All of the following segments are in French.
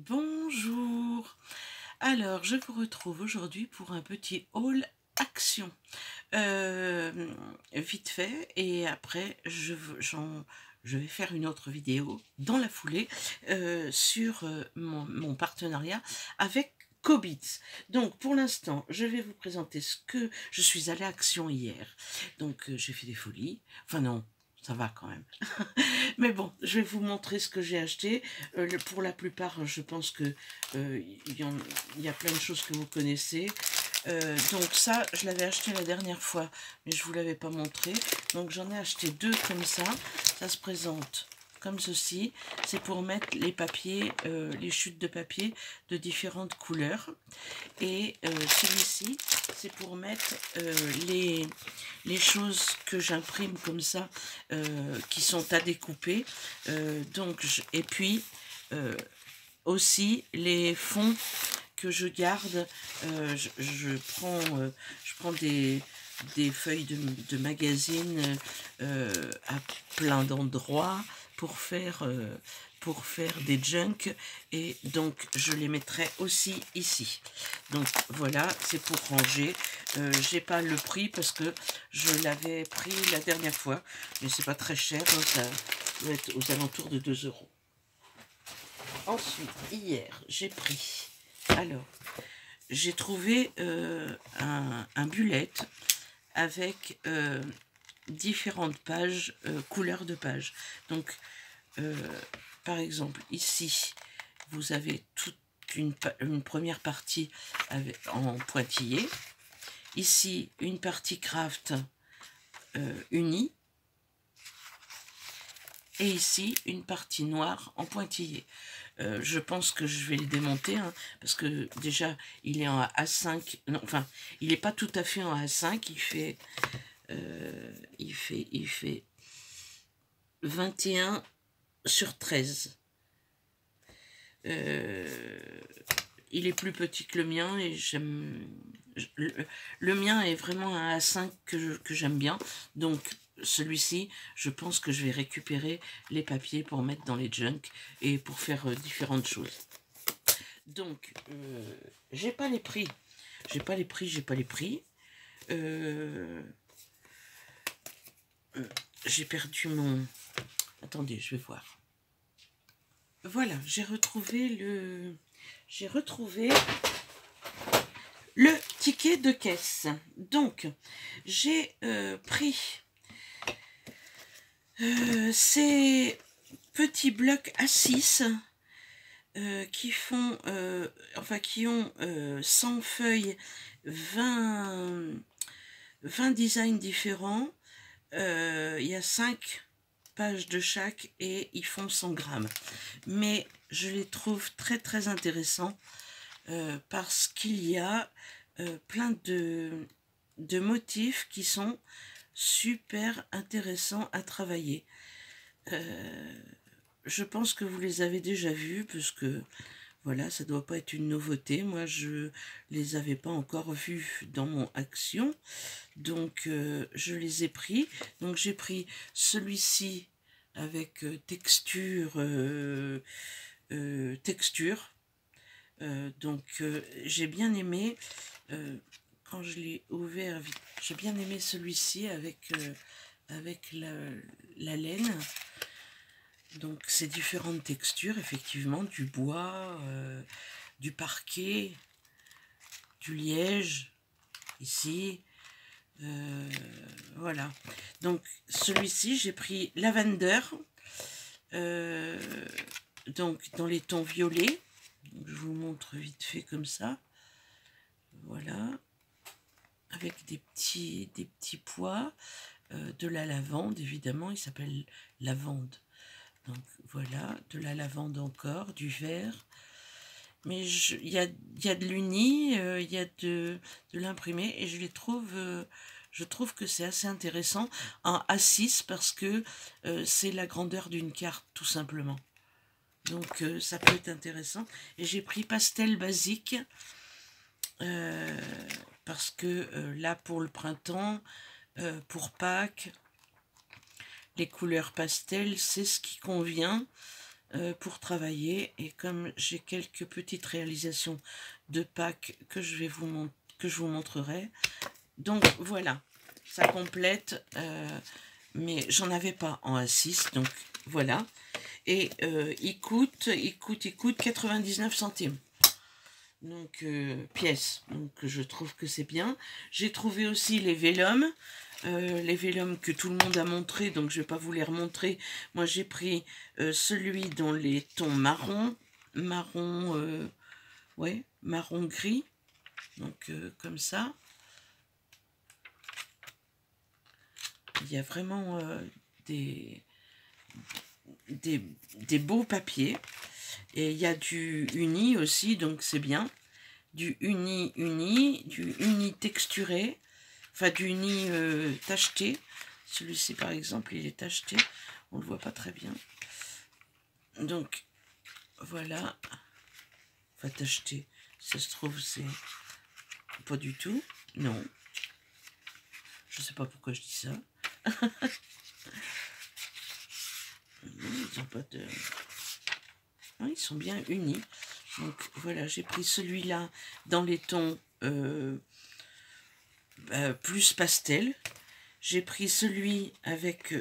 Bonjour. Alors, je vous retrouve aujourd'hui pour un petit haul action. Vite fait, et après, je vais faire une autre vidéo dans la foulée sur mon partenariat avec Cobits. Donc, pour l'instant, je vais vous présenter ce que je suis allée à Action hier. Donc, j'ai fait des folies. Enfin, non. Ça va quand même. Mais bon, je vais vous montrer ce que j'ai acheté. Pour la plupart, je pense que il y a plein de choses que vous connaissez. Donc ça, je l'avais acheté la dernière fois, mais je ne vous l'avais pas montré. Donc j'en ai acheté deux comme ça. Ça se présente comme ceci. C'est pour mettre les papiers, les chutes de papier de différentes couleurs. Et celui-ci, c'est pour mettre les choses que j'imprime comme ça, qui sont à découper. Et puis aussi les fonds que je garde. Je prends des feuilles de magazines à plein d'endroits pour faire des junks, et donc je les mettrai aussi ici. Donc voilà, c'est pour ranger. J'ai pas le prix parce que je l'avais pris la dernière fois, mais c'est pas très cher, hein, ça doit être aux alentours de 2 €. Ensuite, hier, j'ai pris, alors, j'ai trouvé un bullet avec différentes pages, couleurs de pages. Donc, par exemple, ici, vous avez toute une première partie en pointillé. Ici, une partie craft unie. Et ici, une partie noire en pointillé. Je pense que je vais le démonter, hein, parce que déjà, il est en A5. Non, enfin, il n'est pas tout à fait en A5. Il fait 21/13. Il est plus petit que le mien et le mien est vraiment un A5 que j'aime bien. Donc celui-ci, je pense que je vais récupérer les papiers pour mettre dans les junks et pour faire différentes choses. Donc j'ai pas les prix. J'ai pas les prix. J'ai perdu mon... Attendez, je vais voir. Voilà, j'ai retrouvé le ticket de caisse. Donc, j'ai pris ces petits blocs A6 qui ont 100 feuilles, 20 designs différents. Il y a 5 pages de chaque et ils font 100 grammes. Mais je les trouve très très intéressants parce qu'il y a plein de motifs qui sont super intéressants à travailler. Je pense que vous les avez déjà vus, parce que voilà, ça doit pas être une nouveauté. Moi, je les avais pas encore vus dans mon action, donc je les ai pris. Donc j'ai pris celui-ci avec texture. Donc j'ai bien aimé, quand je l'ai ouvert, j'ai bien aimé celui-ci avec la laine. Donc c'est différentes textures, effectivement, du bois, du parquet, du liège, ici. Voilà. Donc celui-ci, j'ai pris Lavender, donc dans les tons violets. Donc, je vous montre vite fait comme ça. Voilà. Avec des petits pois, de la lavande, évidemment, il s'appelle lavande. Donc voilà, de la lavande encore, du vert. Mais il y a de l'uni, il y a de l'imprimé, et je trouve que c'est assez intéressant en A6 parce que c'est la grandeur d'une carte, tout simplement. Donc ça peut être intéressant. Et j'ai pris pastel basique parce que là, pour le printemps, pour Pâques, les couleurs pastel, c'est ce qui convient. pour travailler. Et comme j'ai quelques petites réalisations de Pâques que je vous montrerai. Donc voilà, ça complète, mais j'en avais pas en A6, donc voilà. Et il coûte 99 centimes. Donc pièce, donc je trouve que c'est bien. J'ai trouvé aussi les vélums. Les vélums que tout le monde a montré, donc je vais pas vous les remontrer. Moi j'ai pris celui dans les tons marron, ouais, marron gris, donc comme ça. Il y a vraiment des beaux papiers. Et il y a du uni aussi, donc c'est bien. Du uni, du uni texturé. Enfin, du uni tacheté. Celui-ci, par exemple, il est tacheté. On ne le voit pas très bien. Donc, voilà. Enfin, tacheté. Ça se trouve, c'est pas du tout. Non. Je sais pas pourquoi je dis ça. Ils ont pas de... Ah, ils sont bien unis. Donc, voilà, j'ai pris celui-là dans les tons... plus pastel. J'ai pris celui avec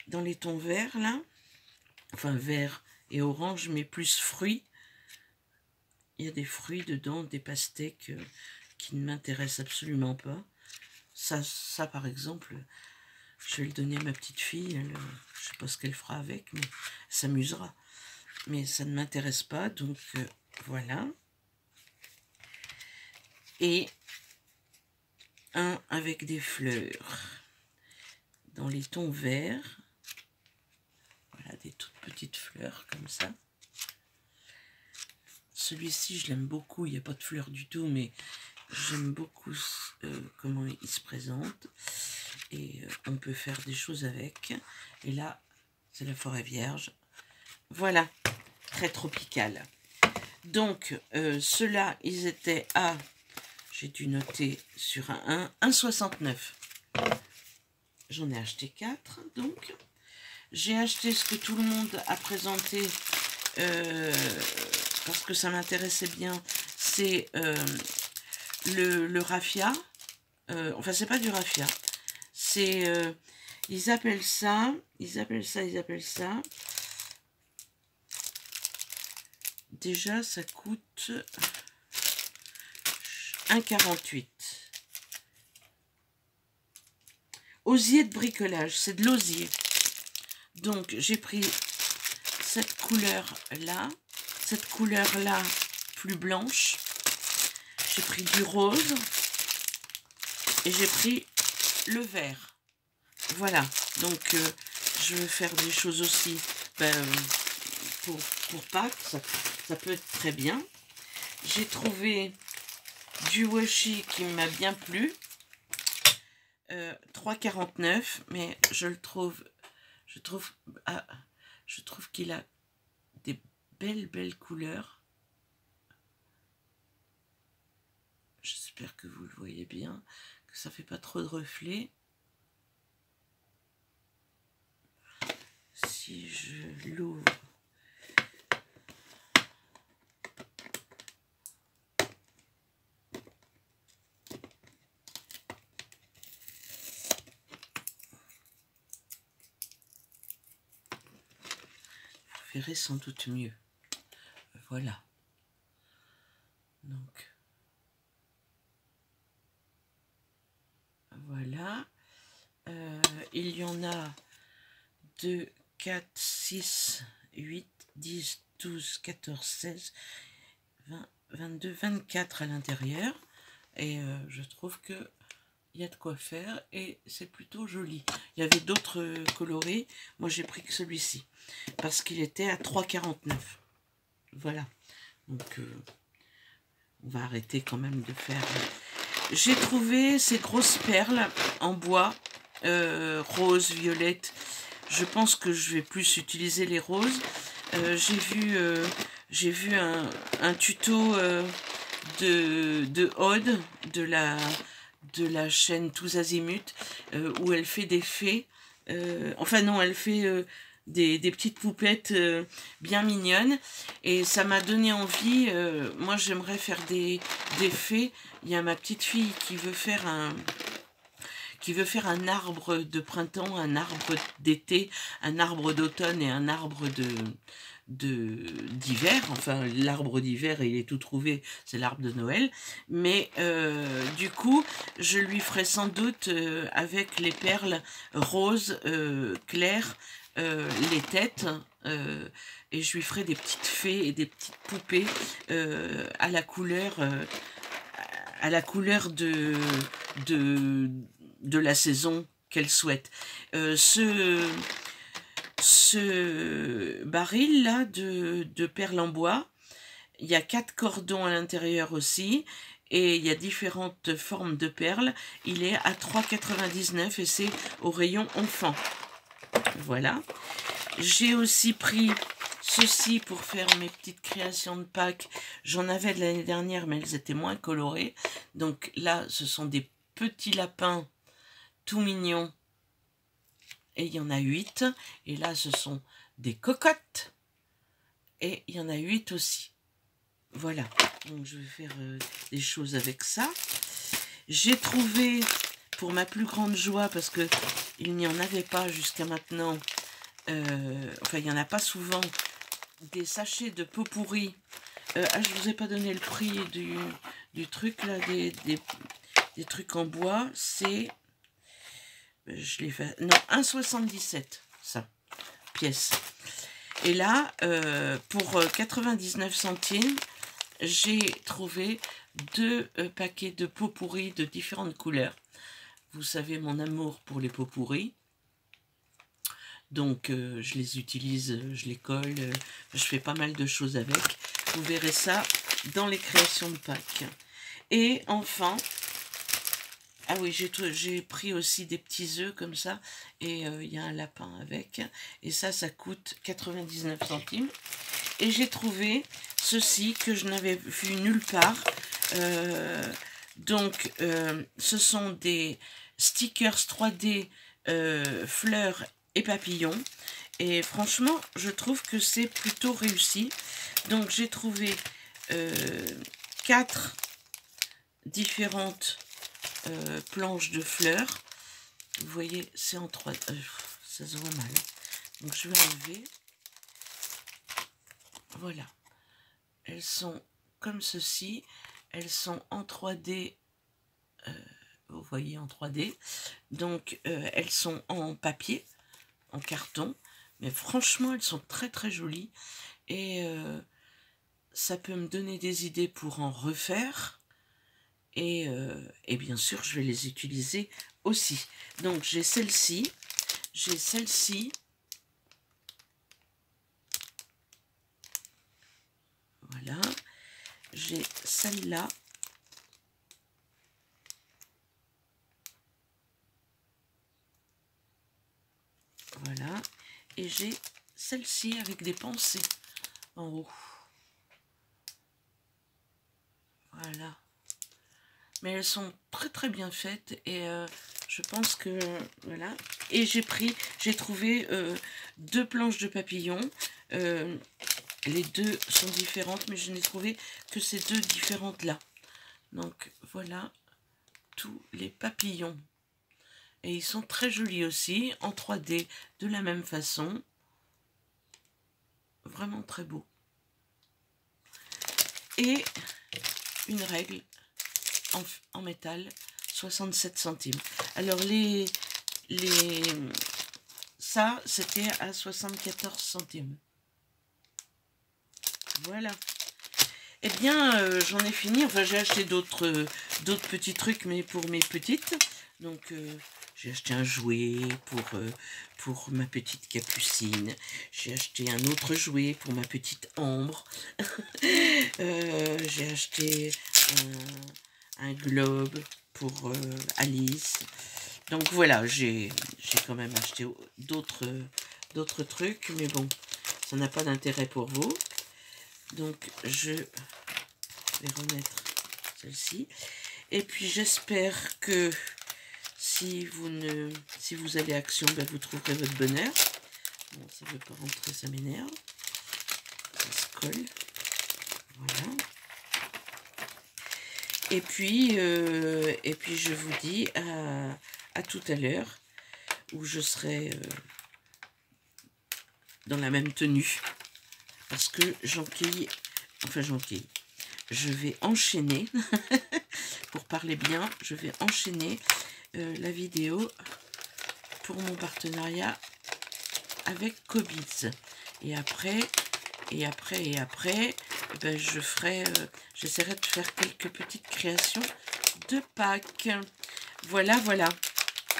dans les tons verts là, enfin vert et orange, mais plus fruits. Il y a des fruits dedans, des pastèques qui ne m'intéressent absolument pas. Ça par exemple, je vais le donner à ma petite fille. Elle, je sais pas ce qu'elle fera avec, mais elle s'amusera. Mais ça ne m'intéresse pas, donc voilà. Et un avec des fleurs dans les tons verts. Voilà, des toutes petites fleurs comme ça. Celui-ci, je l'aime beaucoup. Il n'y a pas de fleurs du tout, mais j'aime beaucoup comment il se présente. Et on peut faire des choses avec. Et là, c'est la forêt vierge. Voilà, très tropical. Donc, ceux-là, ils étaient à... J'ai dû noter sur un 1,69. J'en ai acheté 4, donc. J'ai acheté ce que tout le monde a présenté, parce que ça m'intéressait bien. C'est le raffia. Enfin, c'est pas du raffia. C'est... ils appellent ça... Déjà, ça coûte 1,48. Osier de bricolage, c'est de l'osier. Donc, j'ai pris cette couleur-là, plus blanche. J'ai pris du rose et j'ai pris le vert. Voilà, donc je vais faire des choses aussi pour Pâques, ça peut être très bien. J'ai trouvé du washi qui m'a bien plu, 3,49, mais je trouve qu'il a des belles couleurs. J'espère que vous le voyez bien, que ça fait pas trop de reflets. Si je l'ouvre, vous verrez sans doute mieux. Voilà. Donc, voilà. Il y en a 2, 4, 6, 8, 10, 12, 14, 16, 20, 22, 24 à l'intérieur. Et je trouve que il y a de quoi faire et c'est plutôt joli. Il y avait d'autres colorés. Moi, j'ai pris que celui-ci parce qu'il était à 3,49. Voilà. Donc, on va arrêter quand même de faire... J'ai trouvé ces grosses perles en bois, rose, violette. Je pense que je vais plus utiliser les roses. J'ai vu un tuto de Aude, de la chaîne Tous Azimuts, où elle fait des fées. Enfin non, elle fait des petites poupettes bien mignonnes. Et ça m'a donné envie. Moi, j'aimerais faire des fées. Il y a ma petite fille qui veut faire un arbre de printemps, un arbre d'été, un arbre d'automne et un arbre d'hiver. Enfin, l'arbre d'hiver, il est tout trouvé, c'est l'arbre de Noël. Mais du coup, je lui ferai sans doute avec les perles roses claires, les têtes, et je lui ferai des petites fées et des petites poupées à la couleur de la saison qu'elle souhaite. Ce baril là de perles en bois, il y a 4 cordons à l'intérieur aussi, et il y a différentes formes de perles. Il est à 3,99 et c'est au rayon enfant. Voilà. J'ai aussi pris ceci pour faire mes petites créations de Pâques. J'en avais de l'année dernière, mais elles étaient moins colorées. Donc là, ce sont des petits lapins tout mignons. Et il y en a 8. Et là, ce sont des cocottes. Et il y en a 8 aussi. Voilà. Donc je vais faire des choses avec ça. J'ai trouvé, pour ma plus grande joie, parce que il n'y en avait pas jusqu'à maintenant, enfin il n'y en a pas souvent, des sachets de pot pourri. Je vous ai pas donné le prix du truc là, des trucs en bois. C'est, je l'ai fait, non, 1,77 ça, pièce. Et là, pour 99 centimes, j'ai trouvé 2 paquets de pots pourris de différentes couleurs. Vous savez mon amour pour les pots pourris. Donc, je les utilise, je les colle, je fais pas mal de choses avec. Vous verrez ça dans les créations de Pâques. Et enfin, ah oui, j'ai pris aussi des petits œufs comme ça. Et il y a un lapin avec. Et ça coûte 99 centimes. Et j'ai trouvé ceci que je n'avais vu nulle part. Donc, ce sont des stickers 3D fleurs et papillons. Et franchement, je trouve que c'est plutôt réussi. Donc, j'ai trouvé 4 différentes planches de fleurs. Vous voyez, c'est en 3D. Ça se voit mal. Donc, je vais enlever. Voilà. Elles sont comme ceci. Elles sont en 3D. Vous voyez, en 3D. Donc, elles sont en papier, en carton. Mais franchement, elles sont très très jolies. Et ça peut me donner des idées pour en refaire. Et bien sûr, je vais les utiliser aussi. Donc, j'ai celle-ci. J'ai celle-ci. Voilà. J'ai celle-là. Voilà. Et j'ai celle-ci avec des pensées en haut. Voilà. Mais elles sont très très bien faites et je pense que voilà. Et j'ai trouvé 2 planches de papillons. Les 2 sont différentes, mais je n'ai trouvé que ces 2 différentes là. Donc voilà tous les papillons. Et ils sont très jolis aussi, en 3D, de la même façon. Vraiment très beau. Et une règle en métal, 67 centimes. Alors ça, c'était à 74 centimes. Voilà. Eh bien, j'en ai fini. Enfin, j'ai acheté d'autres petits trucs, mais pour mes petites. Donc, j'ai acheté un jouet pour ma petite Capucine. J'ai acheté un autre jouet pour ma petite Ambre. J'ai acheté un globe pour Alice. Donc voilà, j'ai quand même acheté d'autres trucs, mais bon, ça n'a pas d'intérêt pour vous. Donc je vais remettre celle-ci. Et puis j'espère que si vous allez à Action, ben, vous trouverez votre bonheur. Bon, ça ne veut pas rentrer, ça m'énerve. Ça se colle. Voilà. Et puis je vous dis à tout à l'heure, où je serai dans la même tenue. Parce que j'enquille, je vais enchaîner, pour parler bien, je vais enchaîner la vidéo pour mon partenariat avec Cobids. Et après, ben, j'essaierai de faire quelques petites créations de Pâques. Voilà.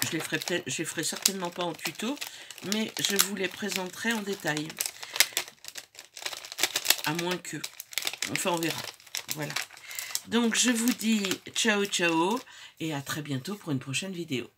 Je les ferai certainement pas en tuto, mais je vous les présenterai en détail. À moins que. Enfin, on verra. Voilà. Donc, je vous dis ciao, ciao, et à très bientôt pour une prochaine vidéo.